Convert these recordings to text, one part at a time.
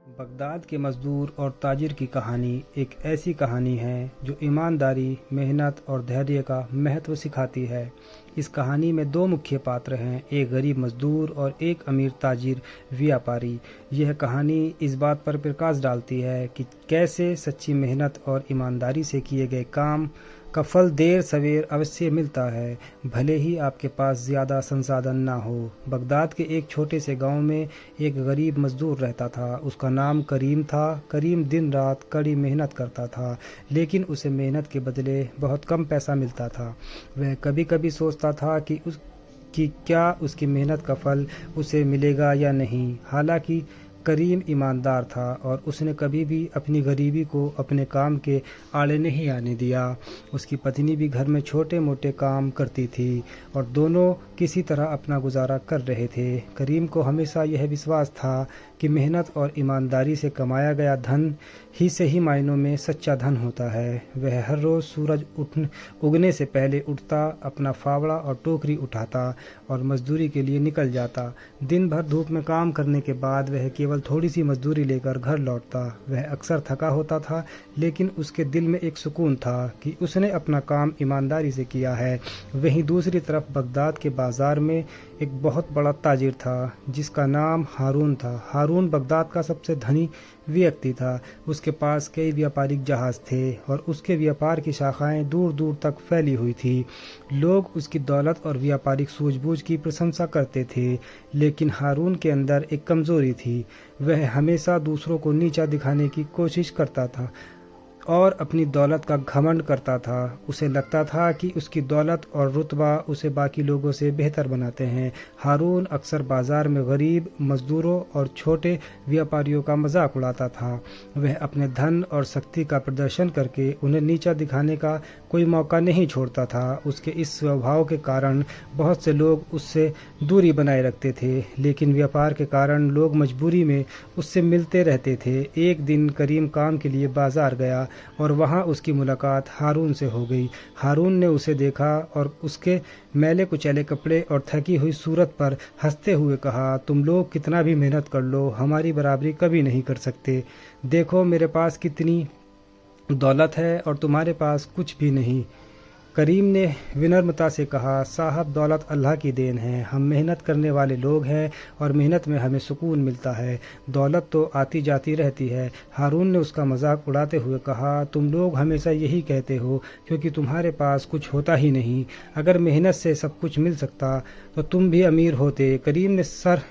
Baghdad के मजदूर और ताजिर की कहानी एक ऐसी कहानी है जो ईमानदारी, मेहनत और धैर्य का महत्व सिखाती है। इस कहानी में दो मुख्य पात्र हैं, एक गरीब मजदूर और एक अमीर ताजिर व्यापारी। यह कहानी इस बात पर प्रकाश डालती है कि कैसे सच्ची मेहनत और ईमानदारी से किए गए काम का फल देर सवेर अवश्य मिलता है, भले ही आपके पास ज़्यादा संसाधन ना हो। बगदाद के एक छोटे से गांव में एक गरीब मजदूर रहता था। उसका नाम करीम था। करीम दिन रात कड़ी मेहनत करता था, लेकिन उसे मेहनत के बदले बहुत कम पैसा मिलता था। वह कभी कभी सोचता था कि क्या उसकी मेहनत का फल उसे मिलेगा या नहीं। हालांकि करीम ईमानदार था और उसने कभी भी अपनी गरीबी को अपने काम के आड़े नहीं आने दिया। उसकी पत्नी भी घर में छोटे मोटे काम करती थी और दोनों किसी तरह अपना गुजारा कर रहे थे। करीम को हमेशा यह विश्वास था कि मेहनत और ईमानदारी से कमाया गया धन ही सही मायनों में सच्चा धन होता है। वह हर रोज़ सूरज उगने से पहले उठता, अपना फावड़ा और टोकरी उठाता और मजदूरी के लिए निकल जाता। दिन भर धूप में काम करने के बाद वह केवल थोड़ी सी मजदूरी लेकर घर लौटता। वह अक्सर थका होता था, लेकिन उसके दिल में एक सुकून था कि उसने अपना काम ईमानदारी से किया है। वहीं दूसरी तरफ बगदाद के बाजार में एक बहुत बड़ा ताजिर था जिसका नाम हारून था। हारून बगदाद का सबसे धनी व्यक्ति था। उसके पास कई व्यापारिक जहाज थे और उसके व्यापार की शाखाएं दूर दूर तक फैली हुई थी। लोग उसकी दौलत और व्यापारिक सूझबूझ की प्रशंसा करते थे, लेकिन हारून के अंदर एक कमजोरी थी। वह हमेशा दूसरों को नीचा दिखाने की कोशिश करता था और अपनी दौलत का घमंड करता था। उसे लगता था कि उसकी दौलत और रुतबा उसे बाकी लोगों से बेहतर बनाते हैं। हारून अक्सर बाजार में गरीब मजदूरों और छोटे व्यापारियों का मजाक उड़ाता था। वह अपने धन और शक्ति का प्रदर्शन करके उन्हें नीचा दिखाने का कोई मौका नहीं छोड़ता था। उसके इस स्वभाव के कारण बहुत से लोग उससे दूरी बनाए रखते थे, लेकिन व्यापार के कारण लोग मजबूरी में उससे मिलते रहते थे। एक दिन करीम काम के लिए बाजार गया और वहां उसकी मुलाकात हारून से हो गई। हारून ने उसे देखा और उसके मैले कुचैले कपड़े और थकी हुई सूरत पर हंसते हुए कहा, तुम लोग कितना भी मेहनत कर लो, हमारी बराबरी कभी नहीं कर सकते। देखो मेरे पास कितनी दौलत है और तुम्हारे पास कुछ भी नहीं। करीम ने विनम्रता से कहा, साहब दौलत अल्लाह की देन है। हम मेहनत करने वाले लोग हैं और मेहनत में हमें सुकून मिलता है। दौलत तो आती जाती रहती है। हारून ने उसका मजाक उड़ाते हुए कहा, तुम लोग हमेशा यही कहते हो क्योंकि तुम्हारे पास कुछ होता ही नहीं। अगर मेहनत से सब कुछ मिल सकता तो तुम भी अमीर होते। करीम ने सर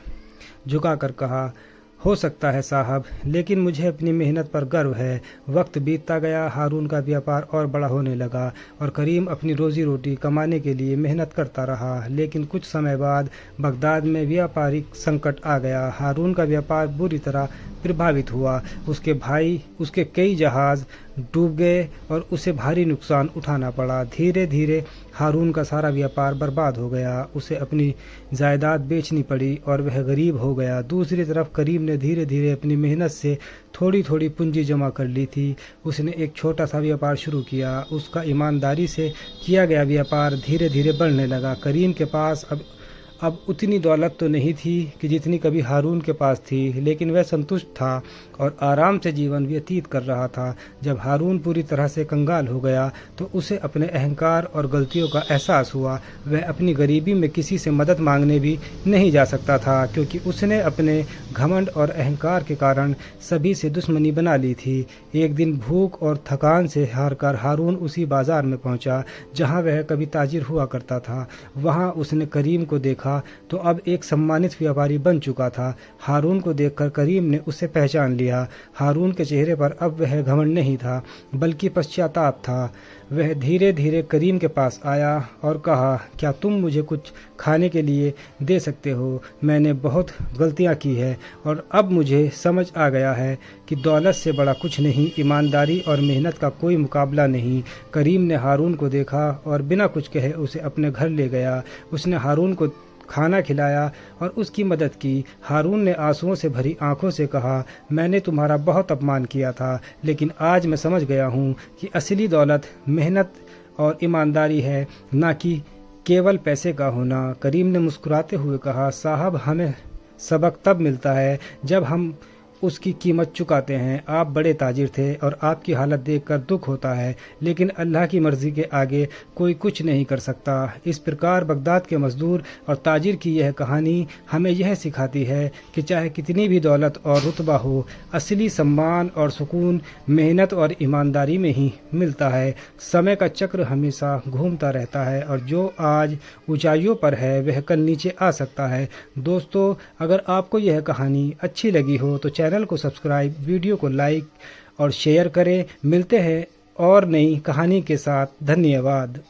झुकाकर कहा, हो सकता है साहब, लेकिन मुझे अपनी मेहनत पर गर्व है। वक्त बीतता गया, हारून का व्यापार और बड़ा होने लगा और करीम अपनी रोजी रोटी कमाने के लिए मेहनत करता रहा। लेकिन कुछ समय बाद बगदाद में व्यापारिक संकट आ गया। हारून का व्यापार बुरी तरह प्रभावित हुआ। उसके कई जहाज डूब गए और उसे भारी नुकसान उठाना पड़ा। धीरे धीरे हारून का सारा व्यापार बर्बाद हो गया। उसे अपनी जायदाद बेचनी पड़ी और वह गरीब हो गया। दूसरी तरफ करीम ने धीरे धीरे अपनी मेहनत से थोड़ी थोड़ी पूंजी जमा कर ली थी। उसने एक छोटा सा व्यापार शुरू किया। उसका ईमानदारी से किया गया व्यापार धीरे धीरे बढ़ने लगा। करीम के पास अब उतनी दौलत तो नहीं थी कि जितनी कभी हारून के पास थी, लेकिन वह संतुष्ट था और आराम से जीवन व्यतीत कर रहा था। जब हारून पूरी तरह से कंगाल हो गया तो उसे अपने अहंकार और गलतियों का एहसास हुआ। वह अपनी गरीबी में किसी से मदद मांगने भी नहीं जा सकता था, क्योंकि उसने अपने घमंड और अहंकार के कारण सभी से दुश्मनी बना ली थी। एक दिन भूख और थकान से हारकर हारून उसी बाजार में पहुंचा जहां वह कभी ताजिर हुआ करता था। वहां उसने करीम को देखा तो अब एक सम्मानित व्यापारी बन चुका था। हारून को देखकर करीम ने उसे पहचान लिया। हारून के चेहरे पर अब वह घमंड नहीं था, बल्कि पश्चाताप था। वह धीरे धीरे करीम के पास आया और कहा, क्या तुम मुझे कुछ खाने के लिए दे सकते हो? मैंने बहुत गलतियां की है और अब मुझे समझ आ गया है कि दौलत से बड़ा कुछ नहीं, ईमानदारी और मेहनत का कोई मुकाबला नहीं। करीम ने हारून को देखा और बिना कुछ कहे उसे अपने घर ले गया। उसने हारून को खाना खिलाया और उसकी मदद की। हारून ने आंसुओं से भरी आंखों से कहा, मैंने तुम्हारा बहुत अपमान किया था, लेकिन आज मैं समझ गया हूँ कि असली दौलत मेहनत और ईमानदारी है, ना कि केवल पैसे का होना। करीम ने मुस्कुराते हुए कहा, साहब हमें सबक तब मिलता है जब हम उसकी कीमत चुकाते हैं। आप बड़े ताजिर थे और आपकी हालत देखकर दुख होता है, लेकिन अल्लाह की मर्ज़ी के आगे कोई कुछ नहीं कर सकता। इस प्रकार बगदाद के मज़दूर और ताजिर की यह कहानी हमें यह सिखाती है कि चाहे कितनी भी दौलत और रुतबा हो, असली सम्मान और सुकून मेहनत और ईमानदारी में ही मिलता है। समय का चक्र हमेशा घूमता रहता है और जो आज ऊंचाइयों पर है वह कल नीचे आ सकता है। दोस्तों, अगर आपको यह कहानी अच्छी लगी हो तो चैनल को सब्सक्राइब, वीडियो को लाइक और शेयर करें। मिलते हैं और नई कहानी के साथ। धन्यवाद।